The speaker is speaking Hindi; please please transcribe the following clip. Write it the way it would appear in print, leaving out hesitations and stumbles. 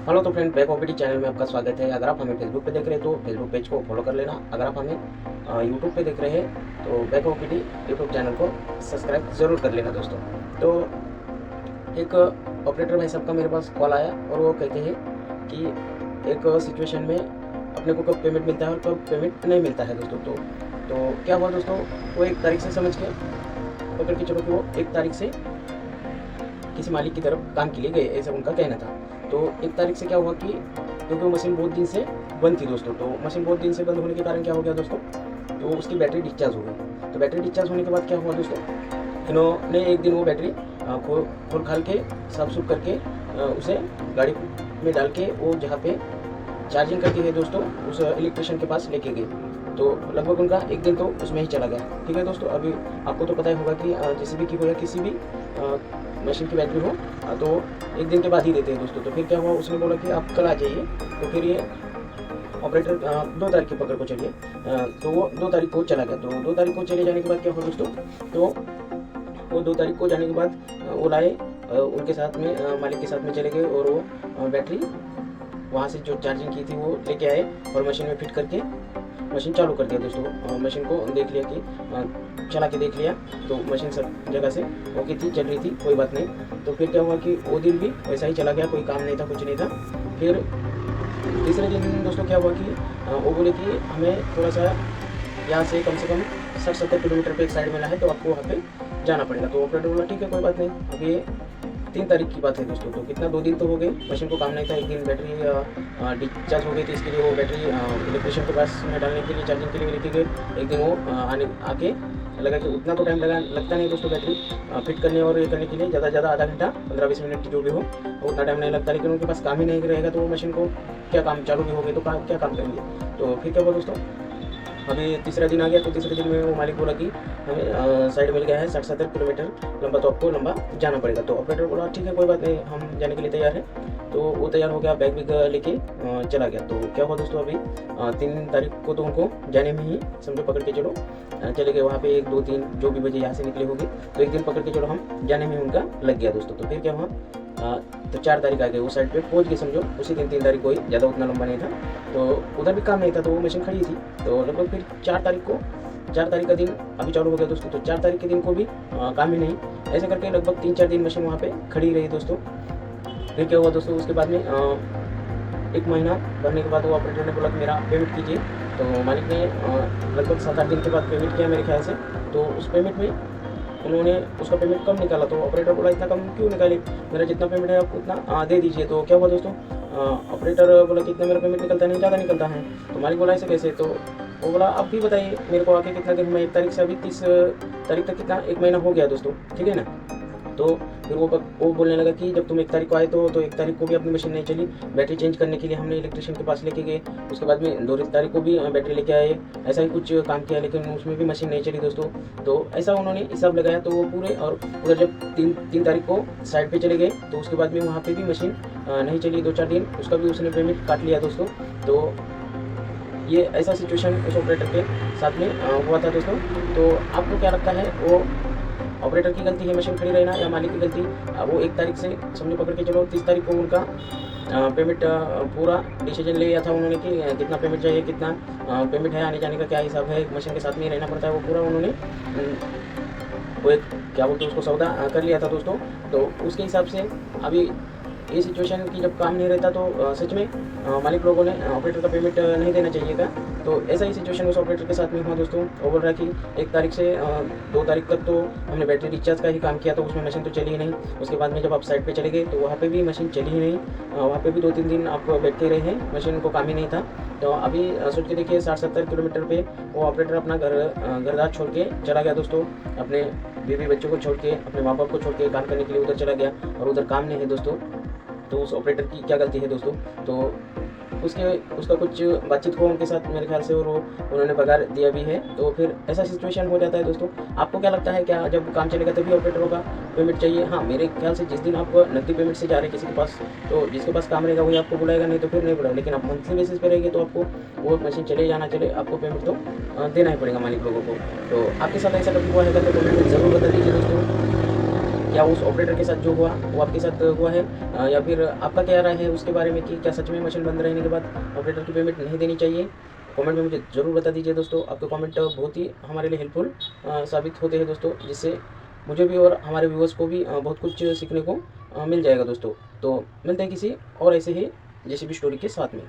हेलो तो फ्रेंड, बैक ओपीडी चैनल में आपका स्वागत है। अगर आप हमें फेसबुक पे देख रहे हैं तो फेसबुक पेज को फॉलो कर लेना। अगर आप हमें यूट्यूब पे देख रहे हैं तो बैक ओपीडी यूट्यूब चैनल को सब्सक्राइब ज़रूर कर लेना दोस्तों। तो एक ऑपरेटर भाई साहब का मेरे पास कॉल आया और वो कहते हैं कि एक सिचुएशन में अपने को कब पेमेंट मिलता है और कब पेमेंट नहीं मिलता है दोस्तों। तो क्या हुआ दोस्तों, वो एक तारीख से समझ के पकड़ के चलो कि वो एक तारीख से किसी मालिक की तरफ काम के लिए गए, ऐसा उनका कहना था। तो एक तारीख से क्या हुआ कि क्योंकि वो मशीन बहुत दिन से बंद थी दोस्तों, तो मशीन बहुत दिन से बंद होने के कारण क्या हो गया दोस्तों, तो उसकी बैटरी डिस्चार्ज हो गई। तो बैटरी डिस्चार्ज होने के बाद क्या हुआ दोस्तों, इन्होंने एक दिन वो बैटरी खोल खाल के साफ सुफ करके उसे गाड़ी में डाल के वो जहाँ पे चार्जिंग करती है दोस्तों उस इलेक्ट्रिशियन के पास लेके गए। तो लगभग उनका एक दिन तो उसमें ही चला गया। ठीक है दोस्तों, अभी आपको तो पता ही होगा कि जेसीबी की हो या किसी भी मशीन की बैटरी हो तो एक दिन के बाद ही देते हैं दोस्तों। तो फिर क्या हुआ, उसने बोला कि आप कल आ जाइए। तो फिर ये ऑपरेटर 2 तारीख की पकड़ को चलिए, तो वो 2 तारीख को चला गया। तो 2 तारीख को चले जाने के बाद क्या हुआ दोस्तों, तो वो 2 तारीख को जाने के बाद वो लाए, उनके साथ में मालिक के साथ में चले गए और वो बैटरी वहाँ से जो चार्जिंग की थी वो लेके आए और मशीन में फिट करके मशीन चालू कर दिया दोस्तों। मशीन को देख लिया कि चला के देख लिया तो मशीन सब जगह से ओके थी, चल रही थी, कोई बात नहीं। तो फिर क्या हुआ कि वो दिन भी वैसा ही चला गया, कोई काम नहीं था, कुछ नहीं था। फिर तीसरे दिन दोस्तों क्या हुआ कि वो बोले कि हमें थोड़ा सा यहाँ से कम 60-70 किलोमीटर पे एक साइड मिला है, तो आपको वहाँ पे जाना पड़ेगा। तो ऑपरेटर बोला ठीक है कोई बात नहीं। अभी 3 तारीख की बात है दोस्तों, तो कितना 2 दिन तो हो गए, मशीन को काम नहीं था। एक दिन बैटरी डिस्चार्ज हो गई थी, इसके लिए वो बैटरी इलेक्ट्रिशियन के पास में डालने के लिए, चार्जिंग के लिए लेके गए। एक दिन वो आके लगा कि उतना तो टाइम लगता नहीं दोस्तों बैटरी फिट करने और ये करने के लिए, ज़्यादा आधा घंटा 15-20 मिनट जो भी हो उतना टाइम नहीं लगता। लेकिन उनके पास काम ही नहीं रहेगा तो वो मशीन को क्या काम, चालू भी हो गई तो क्या काम करेंगे। तो फिर क्या हुआ दोस्तों, अभी तीसरा दिन आ गया। तो तीसरे दिन में वो मालिक बोला कि हमें साइड मिल गया है 60-70 किलोमीटर लंबा, तो आपको लंबा जाना पड़ेगा। तो ऑपरेटर बोला ठीक है कोई बात नहीं, हम जाने के लिए तैयार हैं। तो वो तैयार हो गया, बैग भी लेके चला गया। तो क्या हुआ दोस्तों, अभी 3 तारीख को तो उनको जाने में ही समझो पकड़ के चलो चले गए। वहाँ पे 1, 2, 3 जो भी बजे यहाँ से निकले होंगे, तो एक दिन पकड़ के चलो हम जाने में उनका लग गया दोस्तों। तो फिर क्या हुआ, तो 4 तारीख आ गए, वो साइड पे पहुंच गए समझो उसी दिन। 3 तारीख को ही, ज़्यादा उतना लंबा नहीं था, तो उधर भी काम नहीं था, तो वो मशीन खड़ी थी। तो लगभग फिर 4 तारीख का दिन अभी चालू हो गया दोस्तों। तो 4 तारीख के दिन को भी काम ही नहीं, ऐसे करके लगभग 3-4 दिन मशीन वहाँ पे खड़ी रही दोस्तों। फिर क्या हुआ दोस्तों, उसके बाद में 1 महीना भरने के बाद वो ऑपरेटर ने बोला कि मेरा पेमेंट कीजिए। तो मालिक ने लगभग 7-8 दिन के बाद पेमेंट किया मेरे ख्याल से। तो उस पेमेंट में उन्होंने उसका पेमेंट कम निकाला। तो ऑपरेटर बोला इतना कम क्यों निकाले, मेरा जितना पेमेंट है आप उतना दे दीजिए। तो क्या हुआ दोस्तों, ऑपरेटर बोला कि इतना मेरा पेमेंट निकलता नहीं, ज़्यादा निकलता है। तो मालिक बोला ऐसे कैसे, तो वो बोला आप भी बताइए मेरे को आके कितना दिन में, 1 तारीख से अभी 30 तारीख तक कितना 1 महीना हो गया दोस्तों, ठीक है ना। तो फिर वो बोलने लगा कि जब तुम 1 तारीख को आए तो 1 तारीख को भी अपनी मशीन नहीं चली, बैटरी चेंज करने के लिए हमने इलेक्ट्रिशियन के पास लेके गए। उसके बाद में 2 तारीख को भी बैटरी लेके आए, ऐसा ही कुछ काम किया, लेकिन उसमें भी मशीन नहीं चली दोस्तों। तो ऐसा उन्होंने हिसाब लगाया। तो वो पूरे, और उधर जब 3 तारीख को साइड पे चले गए तो उसके बाद में वहाँ पे भी मशीन नहीं चली 2-4 दिन, उसका भी उसने पेमेंट काट लिया दोस्तों। तो ये ऐसा सिचुएशन उस ऑपरेटर के साथ में हुआ था दोस्तों। तो आपको क्या लगता है, वो ऑपरेटर की गलती है मशीन खड़ी रहना या मालिक की गलती? वो 1 तारीख से समझो पकड़ के चलो 30 तारीख को उनका पेमेंट पूरा डिसीजन ले लिया था उन्होंने कि कितना पेमेंट चाहिए, कितना पेमेंट है, आने जाने का क्या हिसाब है, मशीन के साथ में रहना पड़ता है, वो पूरा उन्होंने वो एक क्या बोलते हैं उसको सौदा कर लिया था दोस्तों। तो उसके हिसाब से अभी ये सिचुएशन की जब काम नहीं रहता तो सच में मालिक लोगों ने ऑपरेटर का पेमेंट नहीं देना चाहिए था। तो ऐसा ही सिचुएशन उस ऑपरेटर के साथ में हुआ दोस्तों। वो बोल रहा है कि 1 तारीख से 2 तारीख तक तो हमने बैटरी रिचार्ज का ही काम किया, तो उसमें मशीन तो चली ही नहीं। उसके बाद में जब आप साइड पे चले गए तो वहाँ पे भी मशीन चली ही नहीं, वहाँ पे भी 2-3 दिन आप बैठते रहे हैं, मशीन को काम ही नहीं था। तो अभी सोच के देखिए 60-70 किलोमीटर पे वो ऑपरेटर अपना घरदार छोड़ के चला गया दोस्तों, अपने बीवी बच्चों को छोड़ के, अपने माँ बाप को छोड़ के काम करने के लिए उधर चला गया, और उधर काम नहीं है दोस्तों। तो उस ऑपरेटर की क्या गलती है दोस्तों। तो उसका कुछ बातचीत हो उनके साथ मेरे ख्याल से, और उन्होंने पगार दिया भी है। तो फिर ऐसा सिचुएशन हो जाता है दोस्तों। आपको क्या लगता है, क्या जब काम चलेगा तभी ऑपरेटरों का पेमेंट चाहिए? हाँ, मेरे ख्याल से जिस दिन आप नकदी पेमेंट से जा रहे हैं किसी के पास, तो जिसके पास काम रहेगा वही आपको बुलाएगा, नहीं तो फिर नहीं बुलाएगा। लेकिन आप मंथली बेसिस पे रहेंगे तो आपको वो मशीन चले या ना चले, आपको पेमेंट तो देना ही पड़ेगा मालिक लोगों को। तो आपके साथ ऐसा कभी हुआ है तो कमेंट में ज़रूर बता दीजिए दोस्तों। क्या उस ऑपरेटर के साथ जो हुआ वो आपके साथ हुआ है, या फिर आपका क्या राय है उसके बारे में कि क्या सच में मशीन बंद रहने के बाद ऑपरेटर की पेमेंट नहीं देनी चाहिए। कमेंट में मुझे ज़रूर बता दीजिए दोस्तों। आपके कमेंट बहुत ही हमारे लिए हेल्पफुल साबित होते हैं दोस्तों, जिससे मुझे भी और हमारे व्यूअर्स को भी बहुत कुछ सीखने को मिल जाएगा दोस्तों। तो मिलते हैं किसी और ऐसे ही JCB स्टोरी के साथ में।